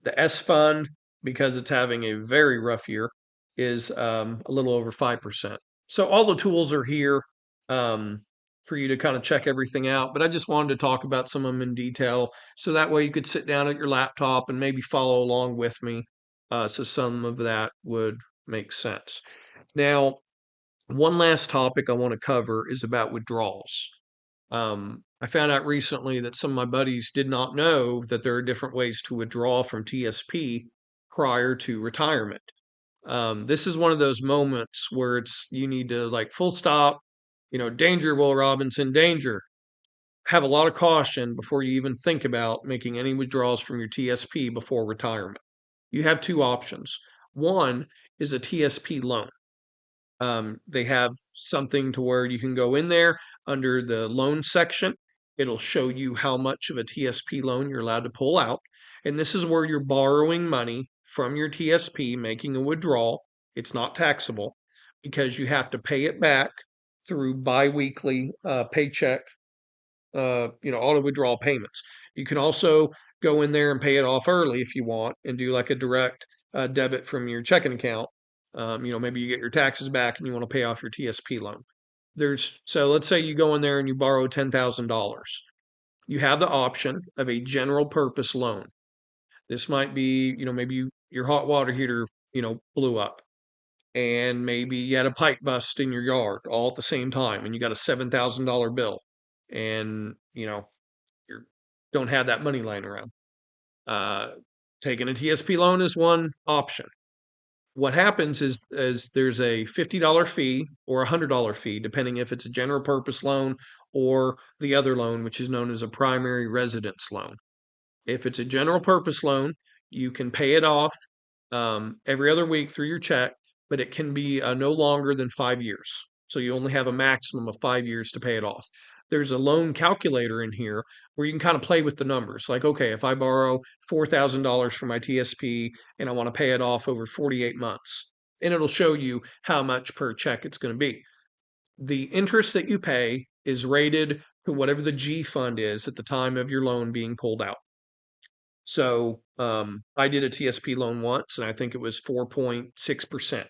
The S fund, because it's having a very rough year, is a little over 5%. So all the tools are here for you to kind of check everything out. But I just wanted to talk about some of them in detail so that way you could sit down at your laptop and maybe follow along with me. So some of that would make sense. Now, one last topic I want to cover is about withdrawals. I found out recently that some of my buddies did not know that there are different ways to withdraw from TSP prior to retirement. This is one of those moments where it's you need to like full stop, danger, Will Robinson, danger. Have a lot of caution before you even think about making any withdrawals from your TSP before retirement. You have two options. One is a TSP loan. They have something to where you can go in there under the loan section. It'll show you how much of a TSP loan you're allowed to pull out. And this is where you're borrowing money from your TSP, making a withdrawal. It's not taxable because you have to pay it back through biweekly paycheck, auto withdrawal payments. You can also go in there and pay it off early if you want and do like a direct debit from your checking account. Maybe you get your taxes back and you want to pay off your TSP loan. So let's say you go in there and you borrow $10,000. You have the option of a general purpose loan. This might be, maybe your hot water heater, blew up and maybe you had a pipe bust in your yard all at the same time and you got a $7,000 bill and, you don't have that money lying around. Uh, Taking a TSP loan is one option. What happens is there's a $50 fee or a $100 fee, depending if it's a general purpose loan or the other loan, which is known as a primary residence loan. If it's a general purpose loan, you can pay it off every other week through your check, but it can be no longer than 5 years. So you only have a maximum of 5 years to pay it off. There's a loan calculator in here where you can kind of play with the numbers. Like, okay, if I borrow $4,000 from my TSP and I want to pay it off over 48 months, and it'll show you how much per check it's going to be. The interest that you pay is rated to whatever the G fund is at the time of your loan being pulled out. So I did a TSP loan once, and I think it was 4.6%.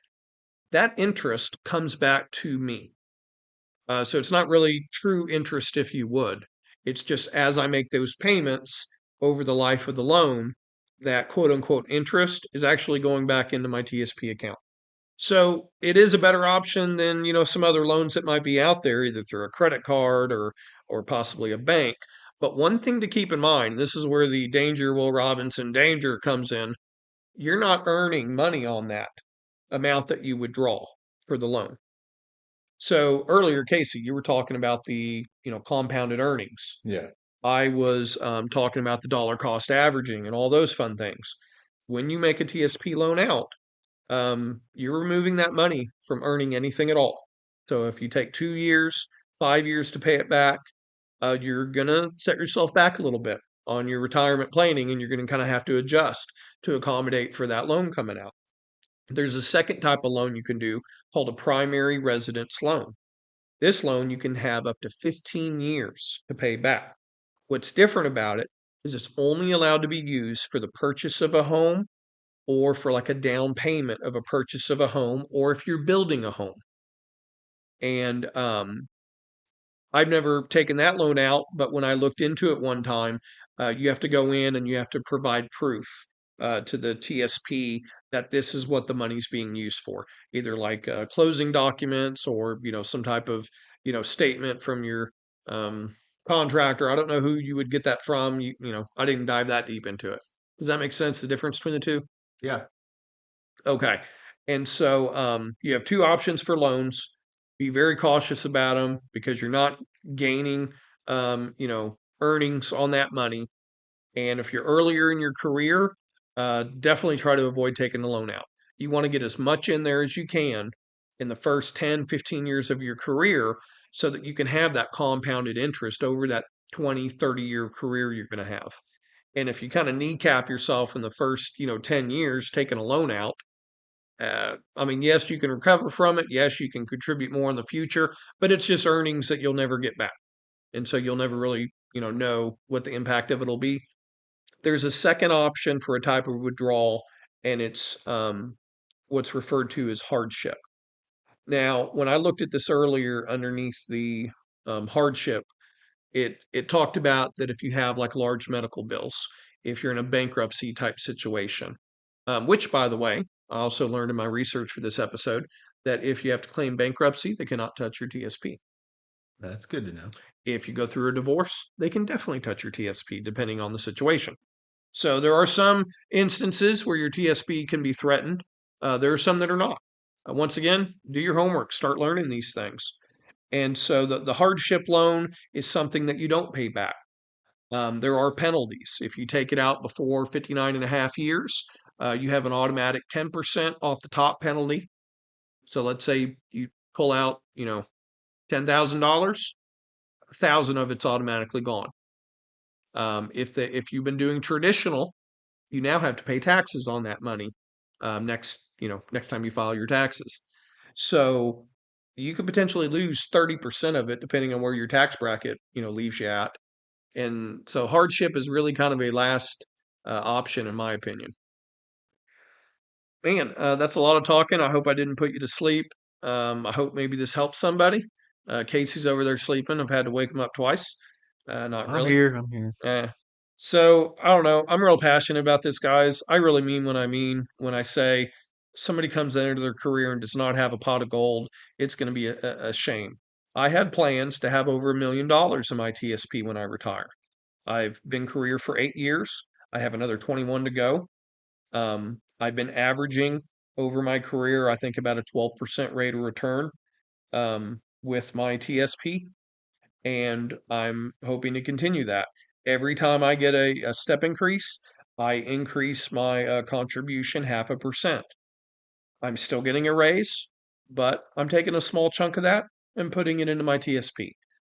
That interest comes back to me. So it's not really true interest, if you would. It's just as I make those payments over the life of the loan, that quote unquote interest is actually going back into my TSP account. So it is a better option than, some other loans that might be out there, either through a credit card or possibly a bank. But one thing to keep in mind, this is where the danger, Will Robinson danger comes in. You're not earning money on that amount that you withdraw for the loan. So earlier, Casey, you were talking about the, compounded earnings. Yeah. I was talking about the dollar cost averaging and all those fun things. When you make a TSP loan out, you're removing that money from earning anything at all. So if you take 2 years, 5 years to pay it back, you're going to set yourself back a little bit on your retirement planning, and you're going to kind of have to adjust to accommodate for that loan coming out. There's a second type of loan you can do called a primary residence loan. This loan you can have up to 15 years to pay back. What's different about it is it's only allowed to be used for the purchase of a home or for like a down payment of a purchase of a home or if you're building a home. And I've never taken that loan out, but when I looked into it one time, you have to go in and you have to provide proof to the TSP that this is what the money's being used for, either like closing documents or some type of statement from your um, contractor. I don't know who you would get that from. I didn't dive that deep into it. Does that make sense? The difference between the two? Yeah. Okay. And so you have two options for loans. Be very cautious about them because you're not gaining, earnings on that money. And if you're earlier in your career, definitely try to avoid taking the loan out. You want to get as much in there as you can in the first 10, 15 years of your career so that you can have that compounded interest over that 20, 30-year career you're going to have. And if you kind of kneecap yourself in the first, 10 years taking a loan out, I mean, yes, you can recover from it. Yes, you can contribute more in the future, but it's just earnings that you'll never get back. And so you'll never really, know what the impact of it'll be. There's a second option for a type of withdrawal, and it's what's referred to as hardship. Now, when I looked at this earlier underneath the hardship, it talked about that if you have like large medical bills, if you're in a bankruptcy type situation, which by the way, I also learned in my research for this episode that if you have to claim bankruptcy, they cannot touch your TSP. That's good to know. If you go through a divorce, they can definitely touch your TSP depending on the situation. So there are some instances where your TSP can be threatened. There are some that are not. Once again, do your homework, start learning these things. And so the hardship loan is something that you don't pay back. There are penalties. If you take it out before 59 and a half years, you have an automatic 10% off the top penalty. So let's say you pull out, $10,000, 1,000 of it's automatically gone. If you've been doing traditional, you now have to pay taxes on that money next time you file your taxes. So you could potentially lose 30% of it depending on where your tax bracket leaves you at. And so hardship is really kind of a last option, in my opinion. Man, that's a lot of talking. I hope I didn't put you to sleep. I hope maybe this helps somebody. Casey's over there sleeping. I've had to wake him up twice. Not I'm really. here. I'm here. Uh, so I don't know. I'm real passionate about this, guys. I really mean what I mean when I say somebody comes into their career and does not have a pot of gold. It's going to be a shame. I had plans to have over $1 million in my TSP when I retire. I've been career for 8 years. I have another 21 to go. I've been averaging over my career, I think about a 12% rate of return with my TSP, and I'm hoping to continue that. Every time I get a step increase, I increase my contribution 0.5%. I'm still getting a raise, but I'm taking a small chunk of that and putting it into my TSP.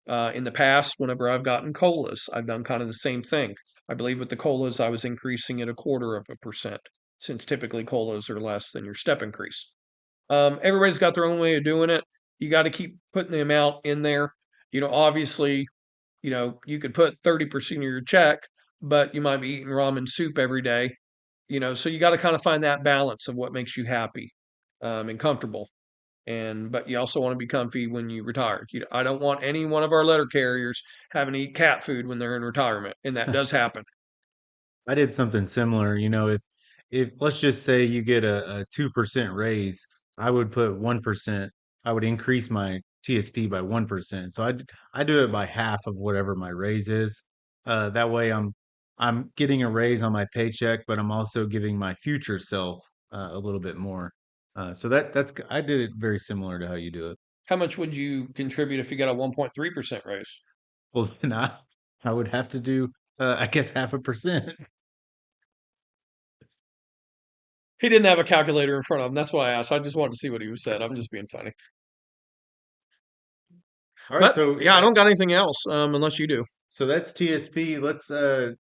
In the past, whenever I've gotten COLAs, I've done kind of the same thing. I believe with the COLAs, I was increasing it 0.25%, since typically COLAs are less than your step increase. Everybody's got their own way of doing it. You got to keep putting the amount in there. Obviously, you could put 30% of your check, but you might be eating ramen soup every day. So you got to kind of find that balance of what makes you happy and comfortable. But you also want to be comfy when you retire. I don't want any one of our letter carriers having to eat cat food when they're in retirement, and that does happen. I did something similar. If let's just say you get a 2% raise, I would put 1%. I would increase my TSP by 1%. So I do it by half of whatever my raise is. That way I'm getting a raise on my paycheck, but I'm also giving my future self a little bit more. So that's I did it very similar to how you do it. How much would you contribute if you got a 1.3% raise? Well, then I would have to do I guess 0.5%. He didn't have a calculator in front of him. That's why I asked. I just wanted to see what he was said. I'm just being funny. All right, But yeah, I don't got anything else unless you do. so that's TSP. Let's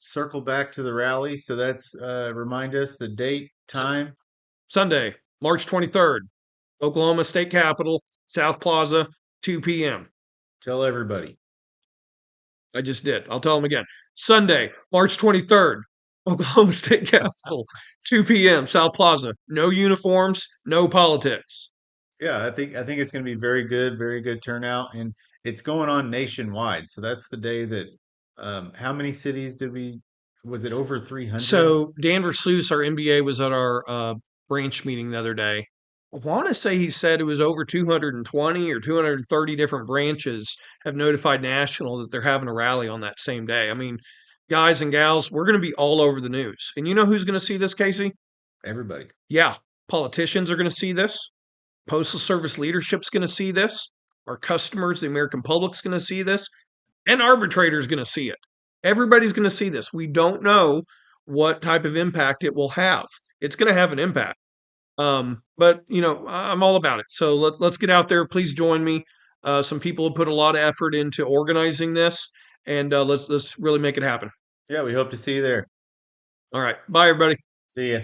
circle back to the rally. So that's remind us the date, S- time. Sunday, March 23rd, Oklahoma State Capitol, South Plaza, 2 p.m. Tell everybody. I just did. I'll tell them again. Sunday, March 23rd, Oklahoma State Capitol, 2 p.m., South Plaza. No uniforms, no politics. Yeah, I think it's going to be very good turnout, and it's going on nationwide. So that's the day that. How many cities did we? Was it over 300? So Dan Versluis, our NBA, was at our branch meeting the other day. I want to say he said it was over 220 or 230 different branches have notified National that they're having a rally on that same day. I mean, guys and gals, we're going to be all over the news. And you know who's going to see this, Casey? Everybody. Yeah, politicians are going to see this. Postal Service leadership's going to see this. Our customers, the American public's going to see this. And arbitrators going to see it. Everybody's going to see this. We don't know what type of impact it will have. It's going to have an impact. But I'm all about it. So let's get out there. Please join me. Some people have put a lot of effort into organizing this, and let's really make it happen. Yeah, we hope to see you there. All right, bye everybody. See ya.